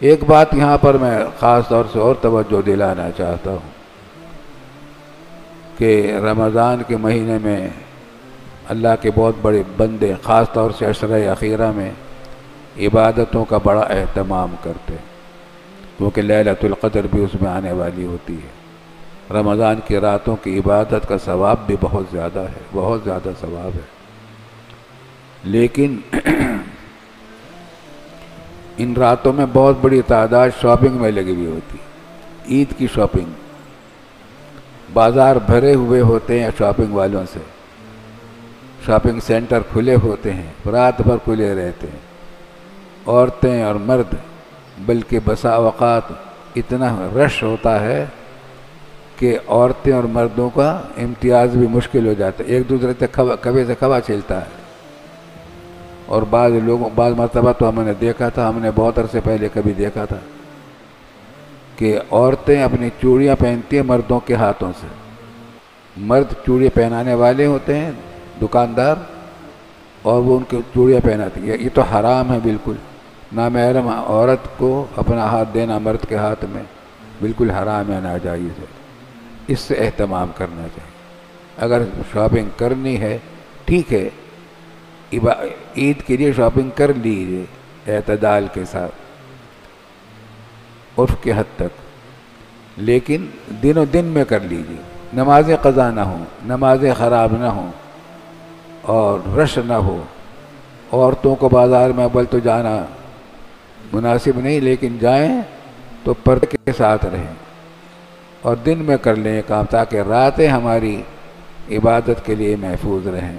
ایک بات یہاں پر میں خاص طور سے اور توجہ دلانا چاہتا ہوں کہ رمضان کے مہینے میں اللہ کے بہت بڑے بندے خاص طور سے عشرۂ اخیرہ میں عبادتوں کا بڑا اہتمام کرتے ہیں، کیونکہ لیلۃ القدر بھی اس میں آنے والی ہوتی ہے۔ رمضان کی راتوں کی عبادت کا ثواب بھی بہت زیادہ ہے، بہت زیادہ ثواب ہے، لیکن ان راتوں میں بہت بڑی تعداد شاپنگ میں لگی ہوئی ہوتی ہے۔ عید کی شاپنگ، بازار بھرے ہوئے ہوتے ہیں شاپنگ والوں سے، شاپنگ سینٹر کھلے ہوتے ہیں، رات بھر کھلے رہتے ہیں، عورتیں اور مرد، بلکہ بسا اوقات اتنا رش ہوتا ہے کہ عورتیں اور مردوں کا امتیاز بھی مشکل ہو جاتا ہے، ایک دوسرے سے کھوے سے کھوا چلتا ہے۔ اور بعض مرتبہ تو ہم نے دیکھا تھا، ہم نے بہت عرصے پہلے کبھی دیکھا تھا کہ عورتیں اپنی چوڑیاں پہنتی ہیں مردوں کے ہاتھوں سے، مرد چوڑی پہنانے والے ہوتے ہیں دکاندار، اور وہ ان کی چوڑیاں پہناتی ہیں۔ یہ تو حرام ہے بالکل، نامحرم عورت کو اپنا ہاتھ دینا مرد کے ہاتھ میں بالکل حرام ہے، ناجائز ہے۔ اس سے اہتمام کرنا چاہیے۔ اگر شاپنگ کرنی ہے ٹھیک ہے، عید کے لیے شاپنگ کر لیجیے اعتدال کے ساتھ، عرف کے حد تک، لیکن دنوں دن میں کر لیجیے، نمازیں قضا نہ ہوں، نمازیں خراب نہ ہوں اور رش نہ ہو۔ عورتوں کو بازار میں اول تو جانا مناسب نہیں، لیکن جائیں تو پردے کے ساتھ رہیں اور دن میں کر لیں کام، تاکہ راتیں ہماری عبادت کے لیے محفوظ رہیں۔